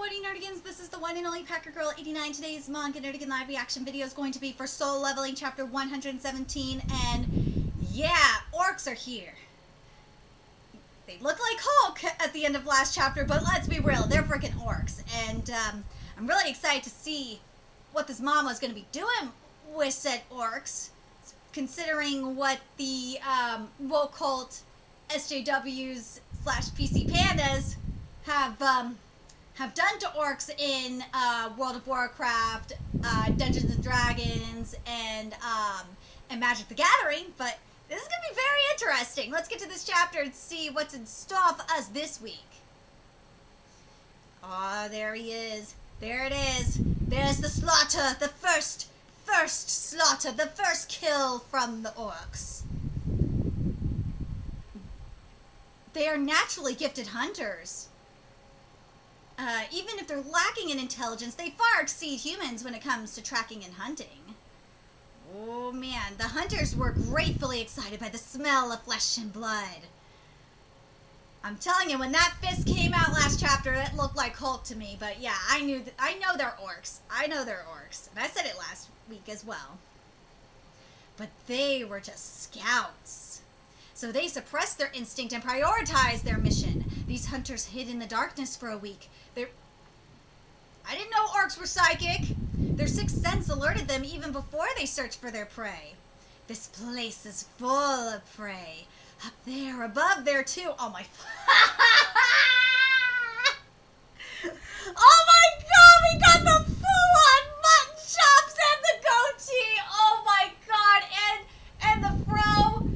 Howdy Nerdigans, this is the one and only Packer Girl 89. Today's manga Nerdigan live reaction video is going to be for Soul Leveling chapter 117, and yeah, orcs are here. They look like Hulk at the end of last chapter, but let's be real, they're freaking orcs, and I'm really excited to see what this mama is going to be doing with said orcs, considering what the woke cult SJWs / PC Pandas have done to orcs in World of Warcraft, Dungeons and Dragons, and Magic the Gathering, but this is going to be very interesting. Let's get to this chapter and see what's in store for us this week. Ah, there he is. There it is. There's the slaughter, the first slaughter, the first kill from the orcs. They are naturally gifted hunters. Even if they're lacking in intelligence, they far exceed humans when it comes to tracking and hunting. Oh man, the hunters were gratefully excited by the smell of flesh and blood. I'm telling you, when that fist came out last chapter, it looked like Hulk to me, but yeah, I know they're orcs. I know they're orcs, and I said it last week as well. But they were just scouts. So they suppressed their instinct and prioritized their mission. These hunters hid in the darkness for a week. I didn't know orcs were psychic. Their sixth sense alerted them even before they searched for their prey. This place is full of prey. Up there, above there too. Oh my... Oh my god, we got the full-on mutton chops and the goatee. Oh my god, and the fro.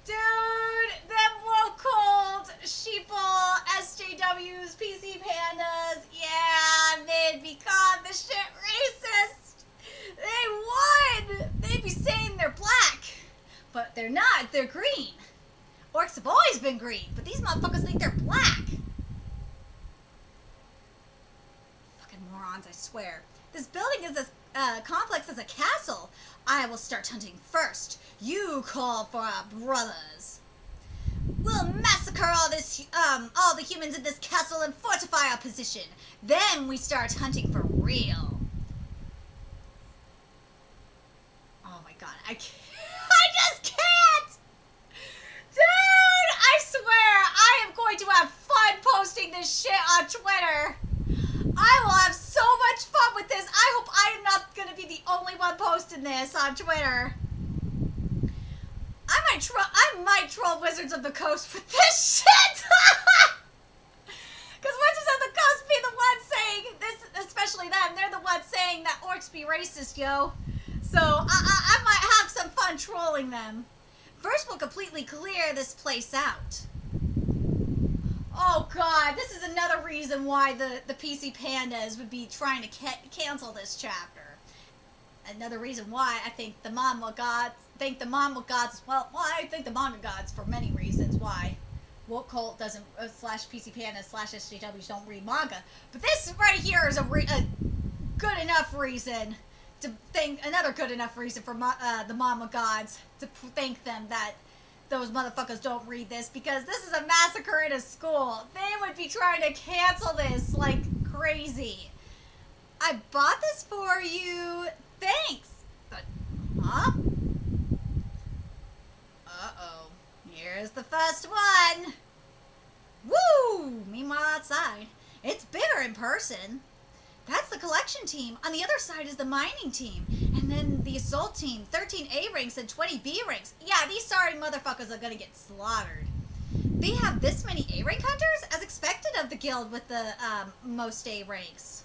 Dude, them woke cold sheeple, SJWs, PC Pandas, yeah, they'd become the shit racist. They would. They'd be saying they're black, but they're not. They're green. Orcs have always been green, but these motherfuckers think they're black. Fucking morons, I swear. This building is as complex as a castle. I will start hunting first. You call for our brothers. We'll massacre all the humans in this castle and fortify our position. Then we start hunting for real. Oh my god, I just can't! Dude, I swear, I am going to have fun posting this shit on Twitter. I will have so much fun with this. I hope I am not going to be the only one posting this on Twitter. I might troll Wizards of the Coast with this shit. Because Wizards of the Coast be the ones saying this, especially them. They're the ones saying that orcs be racist, yo. So I might have some fun trolling them. First, we'll completely clear this place out. Oh god, this is another reason why the PC Pandas would be trying to cancel this chapter. Another reason why I think the manga gods, well, I think the manga gods for many reasons why woke cult doesn't, / PC Pandas / SJWs don't read manga. But this right here is a good enough reason to think, another good enough reason for the manga gods to thank them that those motherfuckers don't read this, because this is a massacre in a school. They would be trying to cancel this like crazy. I bought this for you. Thanks. But, huh? Uh-oh. Here's the first one. Woo! Meanwhile outside, it's bigger in person. That's the collection team. On the other side is the mining team. And then the assault team, 13 A ranks and 20 B ranks. Yeah, these sorry motherfuckers are gonna get slaughtered. They have this many A rank hunters, as expected of the guild with the most A ranks.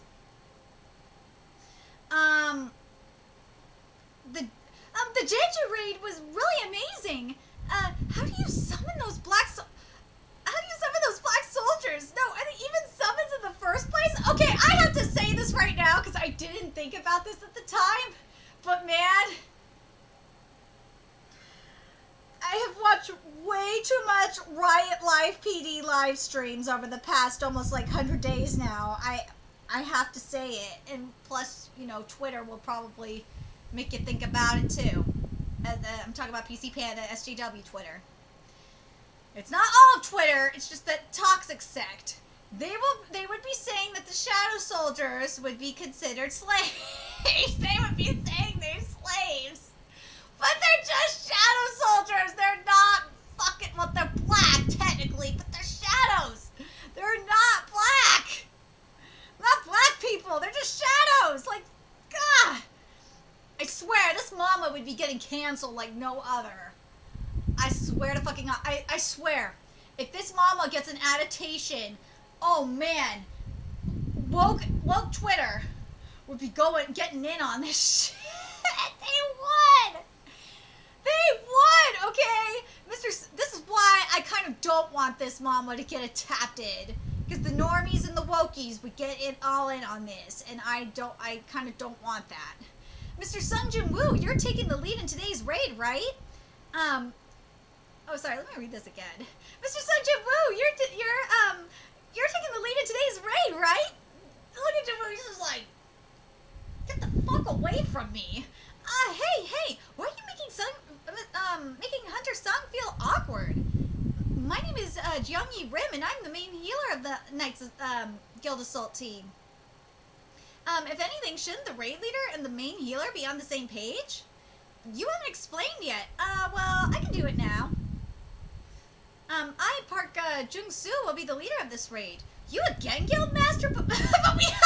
The Jeju raid was really amazing. How do you summon those black soldiers? No, are they even summons in the first place? Okay, I have to say this right now because I didn't think about this at the time. But man, I have watched way too much Riot Life PD live streams over the past almost like 100 days now. I have to say it. And plus, you know, Twitter will probably make you think about it too. I'm talking about PC Panda, SJW Twitter. It's not all of Twitter, it's just that toxic sect. They would be saying that the shadow soldiers would be considered slaves. They would be saying they're slaves. But they're just shadow soldiers. They're not fucking, well, they're black technically, but they're shadows. They're not black. Not black people. They're just shadows. Like, God. I swear, this mama would be getting canceled like no other. I swear to fucking, I swear. If this mama gets an adaptation, oh man, woke Twitter would be getting in on this shit. They would, okay? This is why I kind of don't want this mama to get adapted. Because the normies and the wokies would get it all in on this. And I kind of don't want that. Mr. Sung Jin Woo, you're taking the lead in today's raid, right? Oh, sorry, let me read this again. Mr. Sung Jin Woo, you're taking the lead in today's raid, right? Look at Jin Woo, he's just like, get the fuck away from me. Hey, why are you making Hunter Sung feel awkward? My name is Jeongyi Rim, and I'm the main healer of the Knights Guild Assault team. If anything, shouldn't the raid leader and the main healer be on the same page? You haven't explained yet. Well, I can do it now. I, Park Jung-soo, will be the leader of this raid. You again, Guild Master? But we have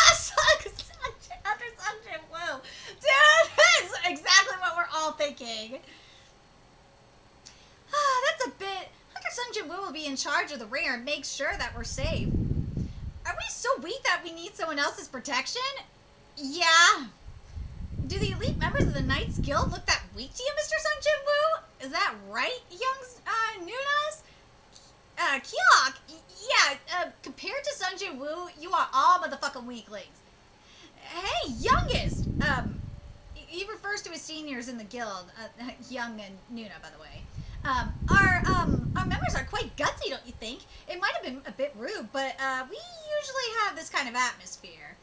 Hunter Sung Jin Woo. Dude, that's exactly what we're all thinking. That's a bit... Hunter Sung Jin Woo will be in charge of the rear and make sure that we're safe. Are we so weak that we need someone else's protection? Yeah. Do the elite members of the Knights Guild look that weak to you, Mr. Sung Jin Woo? Is that right, young Nunas? Kyok, yeah, compared to Sung Jin Woo, you are all motherfucking weaklings. Hey, youngest! He refers to his seniors in the guild, Young and Nuna, by the way. Our members are quite gutsy, don't you think? It might have been a bit rude, but we usually have this kind of atmosphere.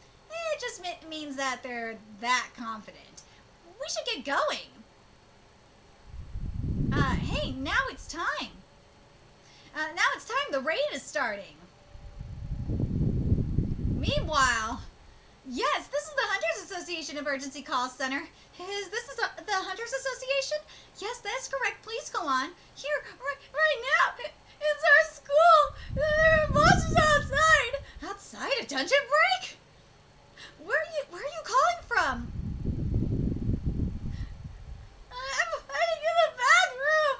It just means that they're that confident. We should get going. Hey, now it's time. The raid is starting. Meanwhile, yes, this is the Hunters Association Emergency Call Center. This is the Hunters Association? Yes, that's correct. Please go on. Here, right now. It's our school. There are monsters outside. Outside a dungeon break? Where are you calling from? I'm hiding in the bathroom.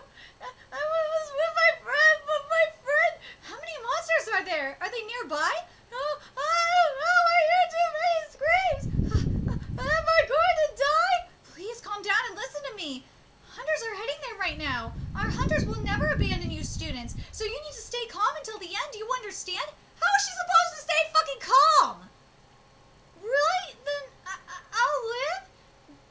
I was with my friend, but my friend... How many monsters are there? Are they nearby? Oh, I don't know. I hear too many screams. Am I going to die? Please calm down and listen to me. Hunters are heading there right now. Our hunters will never abandon you students, so you need to stay calm until the end. Do you understand? How is she supposed to stay fucking calm? Really? Then I'll live?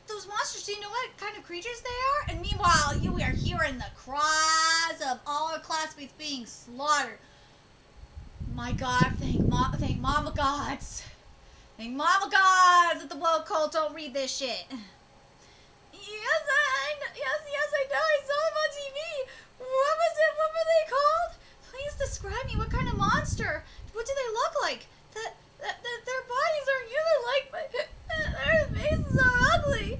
Those monsters, do you know what kind of creatures they are? And meanwhile, you are hearing the cries of all our classmates being slaughtered. My God, thank Mama Gods. Thank Mama Gods that the woke cult don't read this shit. Yes, I know. I saw them on TV. What was it? What were they called? Please describe me. What kind of monster? What do they look like? Their bodies are human-like, but their faces are ugly.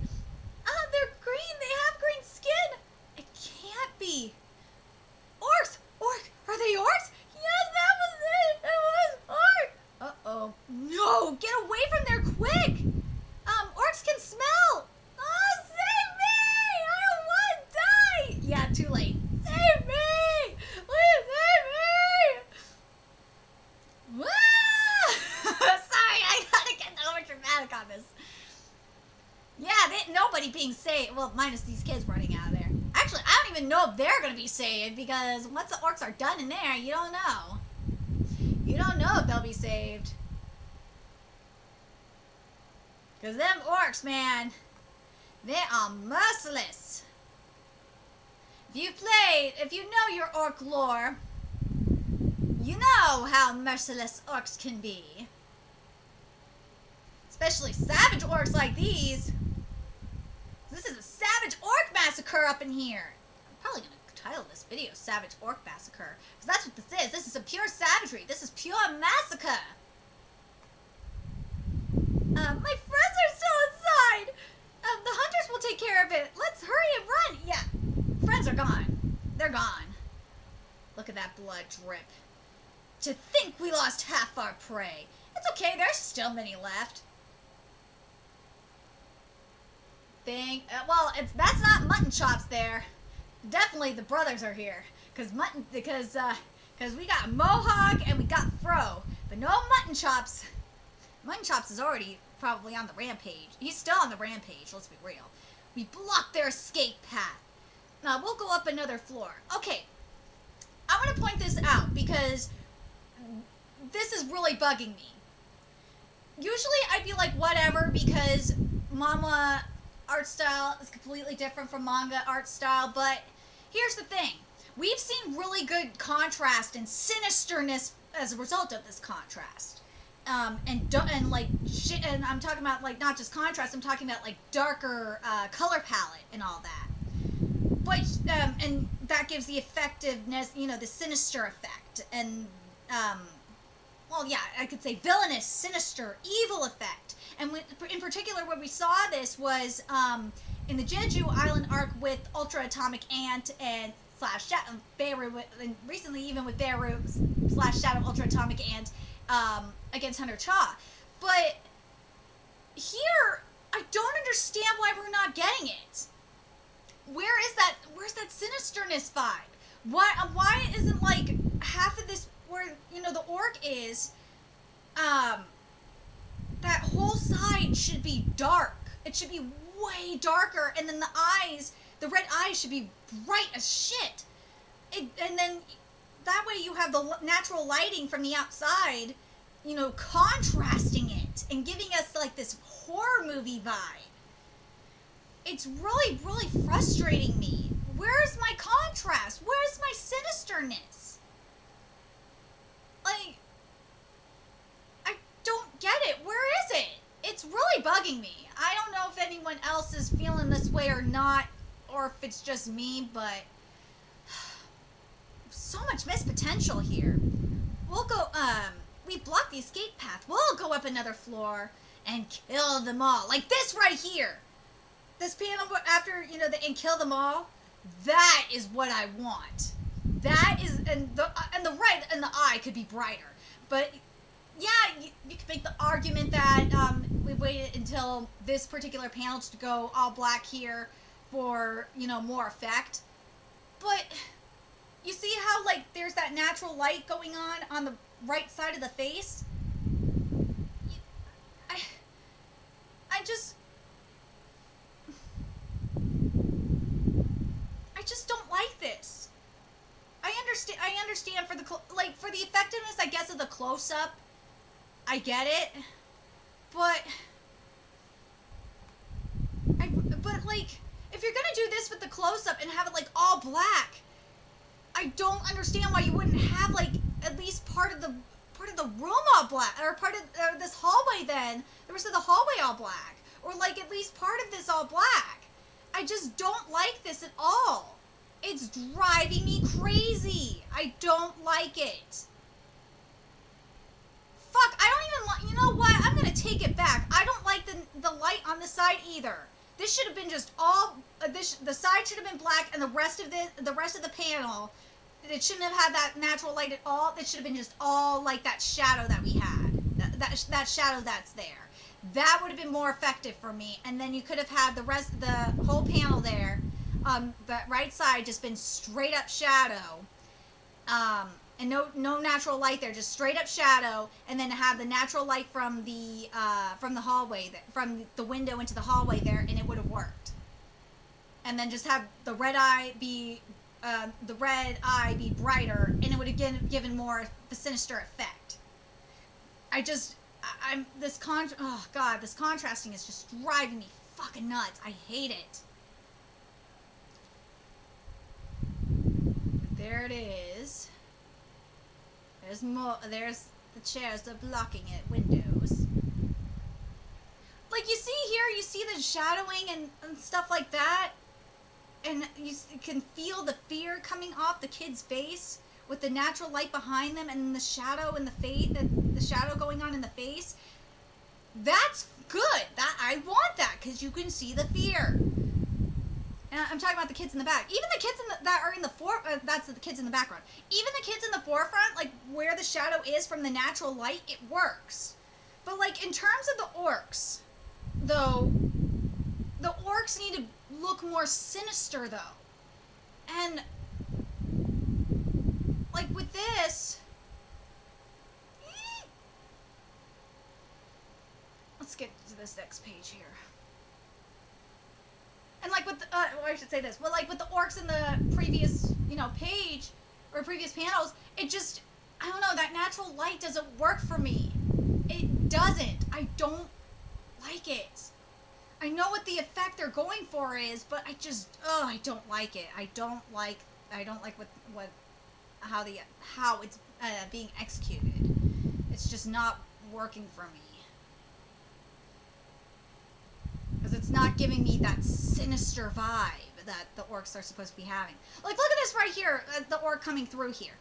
They're green. They have green skin. It can't be. Orcs. Are they orcs? Yes, that was it. It was orcs. Uh-oh. No, get away from there quick. Orcs can smell. Save me! I don't want to die! Yeah, too late. Save me! Please save me! Sorry, I gotta get over dramatic on this. Yeah, nobody being saved. Well, minus these kids running out of there. Actually, I don't even know if they're gonna be saved because once the orcs are done in there, you don't know. You don't know if they'll be saved. Because them orcs, man... They are merciless. If you know your orc lore, you know how merciless orcs can be. Especially savage orcs like these. This is a savage orc massacre up in here. I'm probably gonna title of this video Savage Orc Massacre. Because that's what this is. This is a pure savagery. This is pure massacre. My friends are still inside. The hunters will take care of it. Let's hurry and run. Yeah, friends are gone. They're gone. Look at that blood drip. To think we lost half our prey. It's okay, there's still many left. Well, that's not mutton chops there. Definitely the brothers are here. Because we got Mohawk and we got Fro. But no mutton chops. Mutton chops is already probably on the rampage. He's still on the rampage, let's be real. We blocked their escape path. Now, we'll go up another floor. Okay, I want to point this out because this is really bugging me. Usually I'd be like, whatever, because manga art style is completely different from manga art style, but here's the thing. We've seen really good contrast and sinisterness as a result of this contrast. And I'm talking about, like, not just contrast, I'm talking about, like, darker color palette and all that. But, and that gives the effectiveness, you know, the sinister effect. And, well, yeah, I could say villainous, sinister, evil effect. And in particular, where we saw this was in the Jeju Island arc with Ultra Atomic Ant and Beirut, and recently even with Beirut / Shadow Ultra Atomic Ant against Hunter Cha. But here, I don't understand why we're not getting it. Where's that sinisterness vibe? Why isn't, like, half of this where, you know, the orc is, that whole side should be dark. It should be way darker, and then the red eyes should be bright as shit. And then that way you have the natural lighting from the outside, you know, contrasting it and giving us, like, this horror movie vibe. It's really, really frustrating me. Where's my contrast? Where's my sinisterness? Like, I don't get it. Where is it? It's really bugging me. I don't know if anyone else is feeling this way or not, or if it's just me, but so much missed potential here. We'll go, we blocked the escape path. We'll go up another floor and kill them all. Like this right here. This panel after, you know, and kill them all. That is what I want. That is, and the red and the eye could be brighter. But yeah, you could make the argument that we waited until this particular panel to go all black here for, you know, more effect. But you see how, like, there's that natural light going on the right side of the face? I just don't like this. I understand for for the effectiveness, I guess, of the close-up. I get it. But like, if you're gonna do this with the close-up and have it, like, all black, I don't understand why you wouldn't have, like, at least part of the room all black, or part of this hallway then, the rest of the hallway all black, or, like, at least part of this all black. I just don't like this at all. It's driving me crazy. I don't like it. Fuck, I don't even like, you know what, I'm gonna take it back. I don't like the light on the side either. This should have been just all, the side should have been black, and the rest of the panel, it shouldn't have had that natural light at all. It should have been just all like that shadow that we had. That shadow that's there. That would have been more effective for me. And then you could have had the whole panel there, that right side just been straight up shadow. And no natural light there, just straight up shadow, and then have the natural light from the hallway, from the window into the hallway there, and it would have worked. And then just have the red eye be brighter, and it would have given more the sinister effect. This contrasting is just driving me fucking nuts. I hate it. There it is. There's more. There's the chairs are blocking it. Windows. Like, you see here, you see the shadowing and stuff like that. and you can feel the fear coming off the kid's face with the natural light behind them and the shadow in the face, the shadow going on in the face. That's good. That I want that, because you can see the fear. And I'm talking about the kids in the back. Even the kids that are in the that's the kids in the background. Even the kids in the forefront, like where the shadow is from the natural light, it works. But like in terms of the orcs, though, the orcs need to look more sinister though. And like with this, let's get to this next page here. And like with, I should say this, well, like with the orcs in the previous, page, or previous panels, it just, I don't know, that natural light doesn't work for me. It doesn't. I don't like it. I know what the effect they're going for is, but I just, I don't like it. I don't like how it's being executed. It's just not working for me. Because it's not giving me that sinister vibe that the orcs are supposed to be having. Like, look at this right here, the orc coming through here.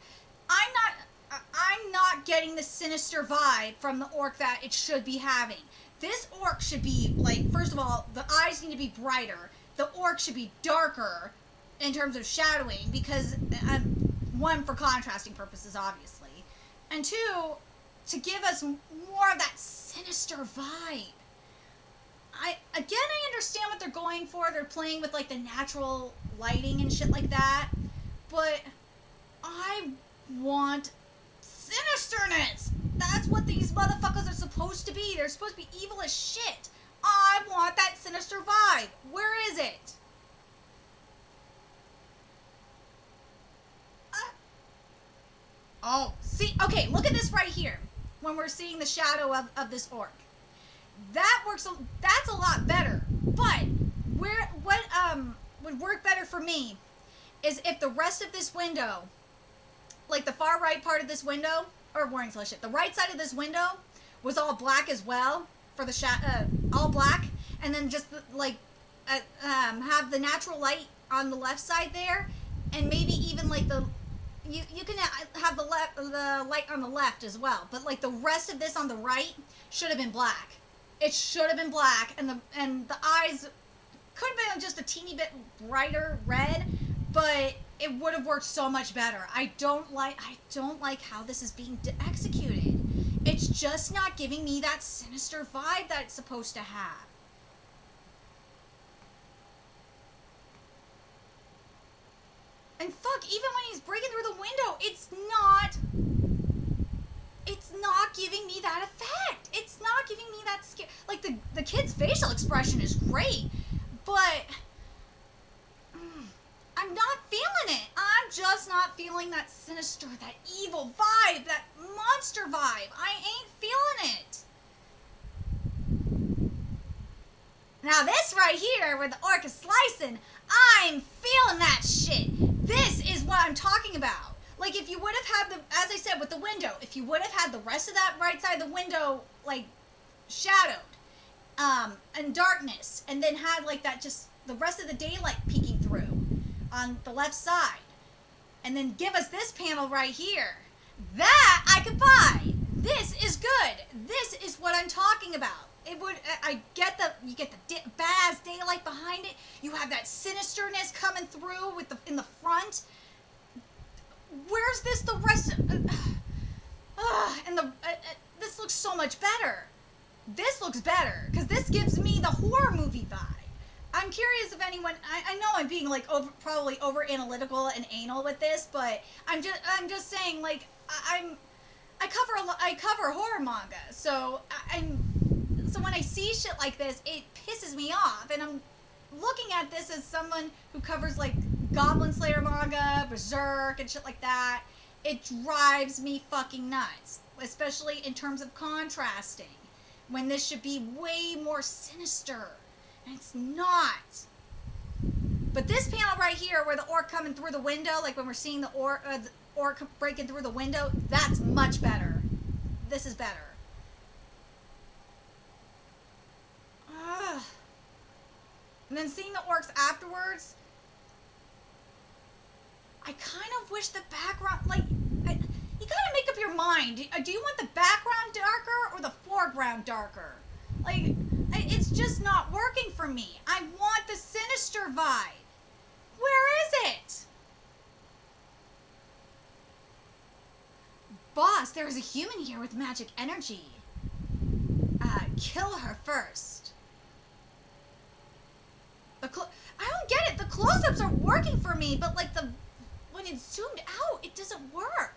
I'm not getting the sinister vibe from the orc that it should be having. This orc should be, like, first of all, the eyes need to be brighter. The orc should be darker in terms of shadowing, because, one, for contrasting purposes, obviously. And two, to give us more of that sinister vibe. I understand what they're going for. They're playing with, like, the natural lighting and shit like that. But I want sinisterness. That's what these motherfuckers are supposed to be. They're supposed to be evil as shit. I want that sinister vibe. Where is it? Oh, see, okay, look at this right here. When we're seeing the shadow of this orc. That works, that's a lot better. But what would work better for me is if the rest of this window, like the far right part of this window, or warning slash shit, the right side of this window was all black as well, for the all black, and then just have the natural light on the left side there, and maybe even like you can have the light on the left as well, but like the rest of this on the right should have been black. It should have been black, and the eyes could have been just a teeny bit brighter red, but it would have worked so much better. I don't like how this is being executed. It's just not giving me that sinister vibe that it's supposed to have. And fuck, even when he's breaking through the window, it's not giving me that effect. It's not giving me that scare. Like, the kid's facial expression is great, but I'm not feeling it. I'm just not feeling that sinister, that evil vibe, that monster vibe. I ain't feeling it. Now this right here, where the orc is slicing, I'm feeling that shit. This is what I'm talking about. Like, if you would have had as I said with the window, if you would have had the rest of that right side of the window, like, shadowed, and darkness, and then had, like, that just, the rest of the daylight peeking through on the left side, and then give us this panel right here, that I could buy. This is good. This is what I'm talking about. It would, you get the badass daylight behind it. You have that sinisterness coming through in the front. Where's this the rest of, this looks so much better. This looks better, because this gives me the horror movie vibe. I'm curious if anyone, I know I'm being like probably over analytical and anal with this, but I'm just saying, like, I cover horror manga, so so when I see shit like this, it pisses me off, and I'm looking at this as someone who covers, like, Goblin Slayer manga, Berserk, and shit like that. It drives me fucking nuts, especially in terms of contrasting, when this should be way more sinister, and it's not. But this panel right here, where the orc coming through the window, like when we're seeing the orc breaking through the window, that's much better. This is better. And then seeing the orcs afterwards, I kind of wish the background, like, you gotta make up your mind. Do you want the background darker or the foreground darker? Like, it's just not working for me. I want the sinister vibe. Where is it? Boss, there is a human here with magic energy. Kill her first. I don't get it. The close-ups are working for me, but like when it's zoomed out, it doesn't work.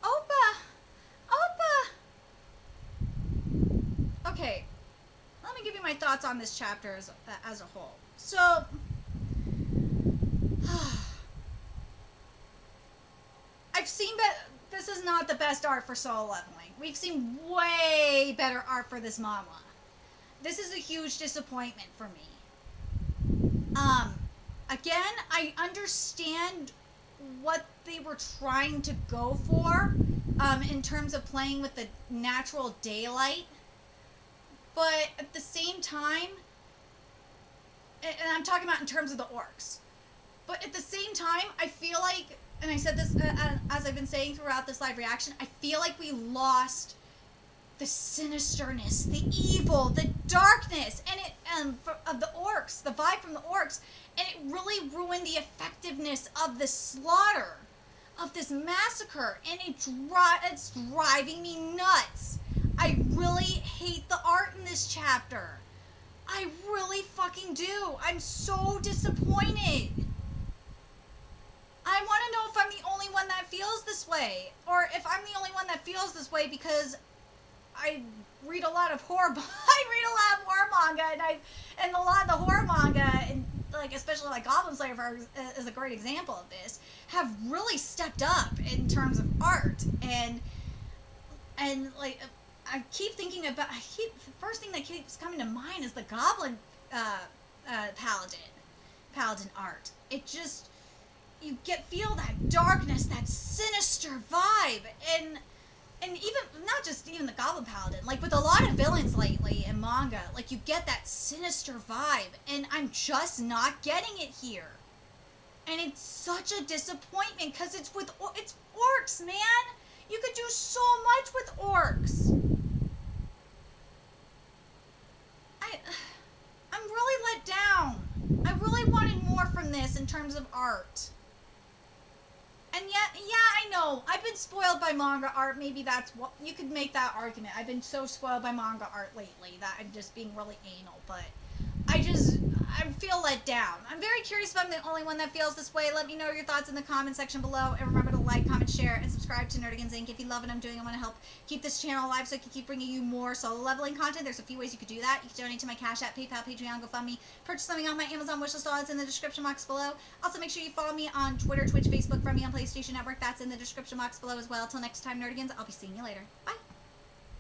Opa! Okay, let me give you my thoughts on this chapter as a whole. So, I've seen this is not the best art for solo leveling. We've seen way better art for this manhwa. This is a huge disappointment for me. Again, I understand what they were trying to go for, in terms of playing with the natural daylight. But at the same time, and I'm talking about in terms of the orcs, but at the same time, I feel like, and I said this as I've been saying throughout this live reaction, I feel like we lost the sinisterness, the evil, the darkness, and of the orcs, the vibe from the orcs, and it really ruined the effectiveness of the slaughter, of this massacre, and it's driving me nuts. I really hate the art in this chapter. I really fucking do. I'm so disappointed. I want to know if I'm the only one that feels this way, or if I'm the only one that feels this way because I read a lot of horror. I read a lot of horror manga, and a lot of the horror manga, and like especially like Goblin Slayer is a great example of this, have really stepped up in terms of art, and like I keep thinking about. The first thing that keeps coming to mind is the Goblin Paladin art. It just, you feel that darkness, that sinister vibe, and even not just even the Goblin Paladin, like with a lot of villains lately in manga, like you get that sinister vibe, and I'm just not getting it here, and it's such a disappointment because it's orcs, man. You could do so much with orcs. I'm really let down. I really wanted more from this in terms of art. And yet, yeah, I know, I've been spoiled by manga art. Maybe that's what, you could make that argument. I've been so spoiled by manga art lately that I'm just being really anal, but I feel let down. I'm very curious if I'm the only one that feels this way. Let me know your thoughts in the comment section below, and remember to like, comment, share, and subscribe to Nerdigans Inc. If you love what I'm doing, I want to help keep this channel alive so I can keep bringing you more solo leveling content. There's a few ways you could do that. You can donate to my Cash App, PayPal, Patreon, GoFundMe, purchase something on my Amazon wishlist, all that's in the description box below. Also, make sure you follow me on Twitter, Twitch, Facebook, friend me on PlayStation Network. That's in the description box below as well. Till next time, Nerdigans, I'll be seeing you later. Bye!